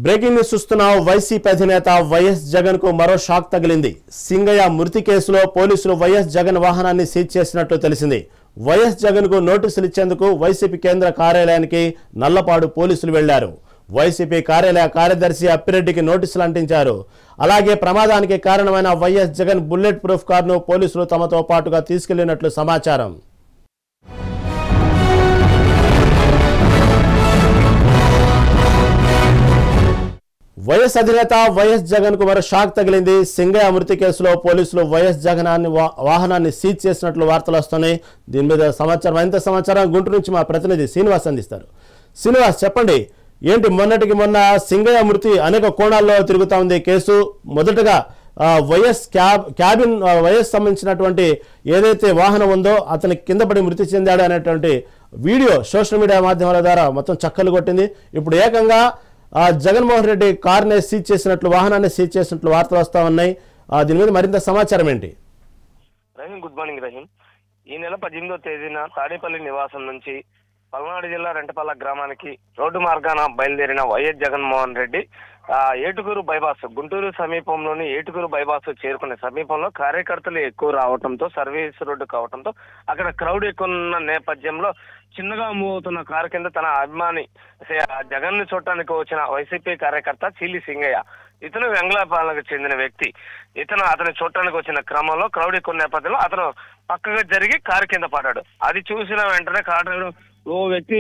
Breaking news చూస్తున్నాం. YCP అధినేత YS Jagan కు మరో షాక్ తగిలింది. సింగయ్య మృతి కేసులో పోలీసులు వైఎస్ జగన్ వాహనాన్ని సీజ్ చేసినట్లు తెలిసింది. వైఎస్ జగన్ కు నోటీసులు ఇచ్చేందుకు వైసీపీ కేంద్ర కార్యాలయానికి నల్లపాడు పోలీసులు వెళ్లారు. వైసీపీ కార్యాలయ కార్యదర్శి అప్పిరెడ్డికి నోటీసులు అంటించారు. అలాగే ప్రమాదానికి కారణమైన వైఎస్ జగన్ బుల్లెట్ ప్రూఫ్ కారును పోలీసులు తమతో పాటుగా తీసుకెళ్లినట్లు సమాచారం. వైఎస్ అధినేత వైఎస్ జగన్ కు మరో షాక్ తగిలింది. సింగయ్య మృతి కేసులో పోలీసులు వైఎస్ జగన్ వాహనాన్ని సీజ్ చేసినట్లు వార్తలు వస్తున్నాయి. దీని మీద మరింత సమాచారం గుంటూరు నుంచి మా ప్రతినిధి శ్రీనివాస్ అందిస్తారు. శ్రీనివాస్, చెప్పండి, ఏంటి మొన్నటికి మొన్న సింగయ్య మృతి అనేక కోణాల్లో తిరుగుతా ఉంది కేసు. మొదటగా వైఎస్ సంబంధించినటువంటి ఏదైతే వాహనం ఉందో అతని కింద పడి మృతి చెందాడు అనేటువంటి వీడియో సోషల్ మీడియా మాధ్యమాల ద్వారా మొత్తం చక్కర్లు కొట్టింది. ఇప్పుడు ఏకంగా జగన్మోహన్ రెడ్డి కారుని సీజ్ చేసినట్లు, వాహనాన్ని సీజ్ చేసినట్లు వార్తలు వస్తా ఉన్నాయి. దీని మీద మరింత సమాచారం ఏంటి? Rahim, good morning Rahim. ఈ నెల 18వ తేదీన తాడేపల్లి నివాసం నుంచి పల్నాడు జిల్లా రెంటపల్ల గ్రామానికి రోడ్డు మార్గాన బయలుదేరిన వైఎస్ జగన్మోహన్ రెడ్డి ఏటుకూరు బైపాస్, గుంటూరు సమీపంలోని ఏటుకూరు బైపాస్ చేరుకునే సమీపంలో కార్యకర్తలు ఎక్కువ రావడంతో, సర్వీస్ రోడ్డు కావడంతో అక్కడ క్రౌడ్ ఎక్కువ ఉన్న నేపథ్యంలో చిన్నగా మూవ్ అవుతున్న కారు కింద తన అభిమాని జగన్ ని చూడటానికి వచ్చిన వైసీపీ కార్యకర్త చీలి సింగయ్య, ఇతను వెంగళపాలెంకు చెందిన వ్యక్తి, అతను చూడటానికి వచ్చిన క్రమంలో క్రౌడ్ ఎక్కువ నేపథ్యంలో అతను పక్కగా జరిగి కారు కింద పడ్డాడు. అది చూసిన వెంటనే కారు డ్రైవర్, ఓ వ్యక్తి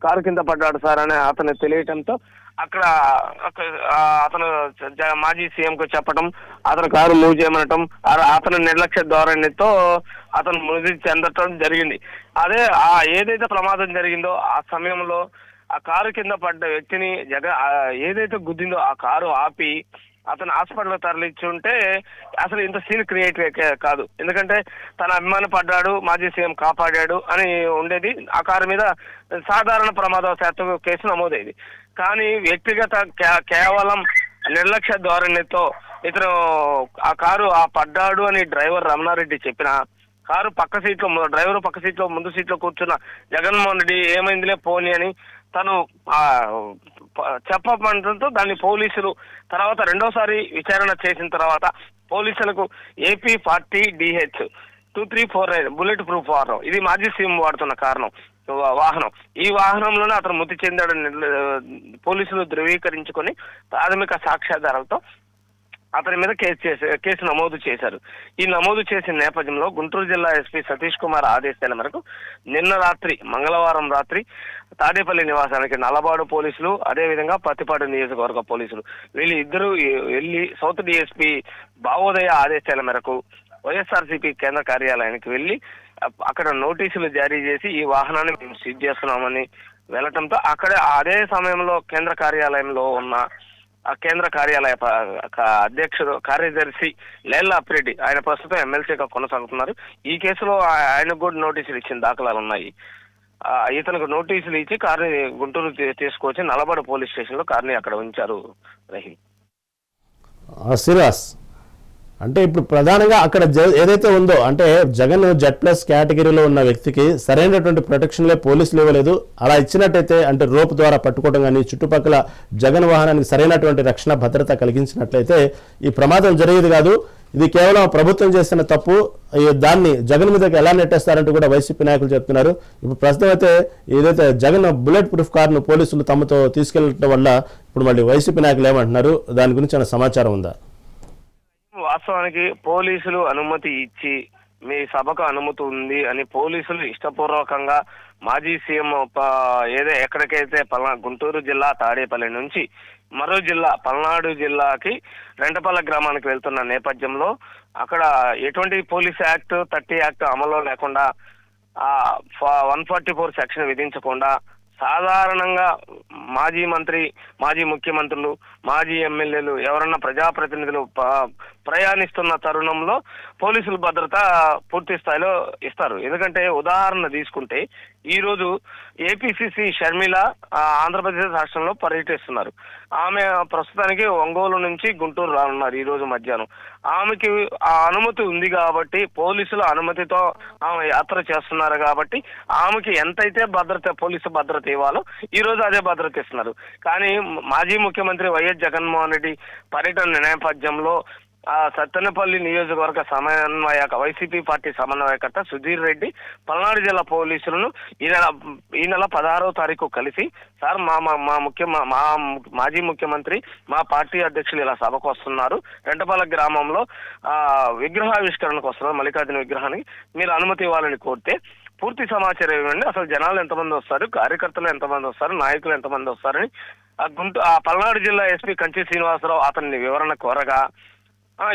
కారు కింద పడ్డాడు సార్ అని అతను తెలియటంతో అక్కడ అతను మాజీ సీఎం కు చెప్పడం, అతను కారు మూవ్ చేయమనటం, అతను నిర్లక్ష్య ధోరణితో అతను మృతి చెందటం జరిగింది. అదే ఏదైతే ప్రమాదం జరిగిందో ఆ సమయంలో ఆ కారు కింద పడ్డ వ్యక్తిని ఏదైతే గుద్దిందో ఆ కారు ఆపి అతను హాస్పిటల్ తరలించుంటే అసలు ఇంత సీన్ క్రియేట్ కాదు. ఎందుకంటే తన అభిమాని పడ్డాడు, మాజీ సీఎం కాపాడాడు అని ఉండేది. ఆ కారు మీద సాధారణ ప్రమాదవశాత్తు కేసు నమోదైంది. కానీ వ్యక్తిగత కేవలం నిర్లక్ష్య ధోరణితో ఇతను ఆ కారు పడ్డాడు అని డ్రైవర్ రమణారెడ్డి చెప్పిన కారు డ్రైవర్ పక్క సీట్లో ముందు సీట్లో కూర్చున్న జగన్మోహన్ రెడ్డి ఏమైందిలే పోనీ అని తను చెప్పడంతో దాన్ని పోలీసులు తర్వాత రెండోసారి విచారణ చేసిన తర్వాత పోలీసులకు AP 40 DH 2349 బుల్లెట్ ప్రూఫ్ వాహనం, ఇది మాజీ సీఎం వాడుతున్న వాహనం, ఈ వాహనంలోనే అతను మృతి చెందాడని పోలీసులు ధృవీకరించుకొని ప్రాథమిక సాక్ష్యాధారాలతో అతని మీద కేసు నమోదు చేశారు. ఈ నమోదు చేసిన నేపథ్యంలో గుంటూరు జిల్లా ఎస్పీ సతీష్ కుమార్ ఆదేశాల మేరకు మంగళవారం రాత్రి తాడేపల్లి నివాసానికి నల్లబాడు పోలీసులు, అదేవిధంగా పత్తిపాడు నియోజకవర్గ పోలీసులు వీళ్ళిద్దరూ వెళ్లి సౌత్ DSP భావోదయ ఆదేశాల మేరకు వైఎస్ఆర్సీపీ కేంద్ర కార్యాలయానికి వెళ్లి అక్కడ నోటీసులు జారీ చేసి ఈ వాహనాన్ని మేము సీజ్ చేస్తున్నామని వెళ్లటంతో అదే సమయంలో కేంద్ర కార్యాలయంలో ఉన్న ఆ కేంద్ర కార్యాలయ కార్యదర్శి లేళ్ల అప్పిరెడ్డి, ఆయన ప్రస్తుతం ఎమ్మెల్సీగా కొనసాగుతున్నారు. ఈ కేసులో ఆయనకు కూడా నోటీసులు ఇచ్చిన దాఖలాలు ఉన్నాయి. ఇతనికి నోటీసులు ఇచ్చి కారుని గుంటూరు తీసుకొచ్చి నల్లబాడు పోలీస్ స్టేషన్ లో కారుని అక్కడ ఉంచారు. రహీం, సిరాస్ అంటే ఇప్పుడు ప్రధానంగా అక్కడ ఏదైతే ఉందో అంటే జగన్ Z+ కేటగిరీలో ఉన్న వ్యక్తికి సరైనటువంటి ప్రొటెక్షన్లే పోలీసులు ఇవ్వలేదు. అలా ఇచ్చినట్టయితే అంటే రోప్ ద్వారా పట్టుకోవడం కానీ చుట్టుపక్కల జగన్ వాహనానికి సరైనటువంటి రక్షణ భద్రత కలిగించినట్లయితే ఈ ప్రమాదం జరిగేది కాదు. ఇది కేవలం ప్రభుత్వం చేసిన తప్పు, దాన్ని జగన్ మీదకి ఎలా నెట్టేస్తారంటూ కూడా వైసీపీ నాయకులు చెప్తున్నారు. ఇప్పుడు ప్రస్తుతం అయితే ఏదైతే జగన్ బుల్లెట్ ప్రూఫ్ కారును పోలీసులు తమతో తీసుకెళ్లడం వల్ల ఇప్పుడు మళ్ళీ వైసీపీ నాయకులు ఏమంటున్నారు, దాని గురించి ఏమైనా సమాచారం ఉందా? వాస్తవానికి పోలీసులు అనుమతి ఇచ్చి మీ సభకు అనుమతి ఉంది అని పోలీసులు ఇష్టపూర్వకంగా మాజీ సీఎం ఎక్కడికైతే గుంటూరు జిల్లా తాడేపల్లి నుంచి మరో జిల్లా పల్నాడు జిల్లాకి రెంటపల్ల గ్రామానికి వెళ్తున్న నేపథ్యంలో అక్కడ ఎటువంటి పోలీస్ యాక్ట్ 30 యాక్ట్ అమల్లో లేకుండా 144 సెక్షన్ విధించకుండా సాధారణంగా మాజీ మంత్రి, మాజీ ముఖ్యమంత్రులు, మాజీ ఎమ్మెల్యేలు ఎవరన్నా ప్రజాప్రతినిధులు ప్రయాణిస్తున్న తరుణంలో పోలీసులు భద్రత పూర్తి స్థాయిలో ఇస్తారు. ఎందుకంటే ఉదాహరణ తీసుకుంటే ఈ రోజు ఏపీసీసీ షర్మిల ఆంధ్రప్రదేశ్ రాష్ట్రంలో పర్యటిస్తున్నారు. ఆమె ప్రస్తుతానికి ఒంగోలు నుంచి గుంటూరు రానున్నారు ఈ రోజు మధ్యాహ్నం. ఆమెకి ఆ అనుమతి ఉంది కాబట్టి, పోలీసుల అనుమతితో ఆమె యాత్ర చేస్తున్నారు కాబట్టి ఆమెకి ఎంతైతే పోలీసు భద్రత ఇవ్వాలో ఈ రోజు అదే భద్రత ఇస్తున్నారు. కానీ మాజీ ముఖ్యమంత్రి వైఎస్ జగన్మోహన్ రెడ్డి పర్యటన నేపథ్యంలో సత్తెనపల్లి నియోజకవర్గ వైసీపీ పార్టీ సమన్వయకర్త సుధీర్ రెడ్డి పల్నాడు జిల్లా పోలీసులను ఈ నెల 16వ తారీఖు కలిసి, సార్ మా మాజీ ముఖ్యమంత్రి మా పార్టీ అధ్యక్షులు ఇలా సభకు వస్తున్నారు, రెంటపాలెం గ్రామంలో విగ్రహావిష్కరణకు వస్తున్నారు, మల్లికార్జున విగ్రహానికి మీరు అనుమతి ఇవ్వాలని కోరితే పూర్తి సమాచారం ఇవ్వండి, అసలు జనాలు ఎంతమంది వస్తారు, కార్యకర్తలు ఎంతమంది వస్తారు, నాయకులు ఎంతమంది వస్తారని పల్నాడు జిల్లా ఎస్పీ కంచి శ్రీనివాసరావు అతన్ని వివరణ కోరగా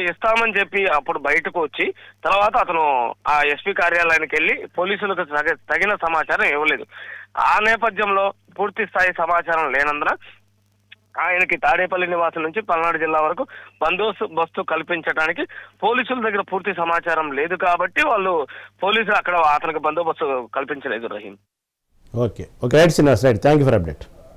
ఇస్తామని చెప్పి అప్పుడు బయటకు వచ్చి తర్వాత అతను ఆ ఎస్పీ కార్యాలయానికి వెళ్ళి పోలీసులకు తగిన సమాచారం ఇవ్వలేదు. ఆ నేపథ్యంలో పూర్తి స్థాయి సమాచారం లేనందున ఆయనకి తాడేపల్లి నివాసం నుంచి పల్నాడు జిల్లా వరకు బందోబస్తు కల్పించడానికి పోలీసుల దగ్గర పూర్తి సమాచారం లేదు కాబట్టి పోలీసులు అక్కడ అతనికి బందోబస్తు కల్పించలేదు. Rahim. Okay right Srinivas, right, thank you for update.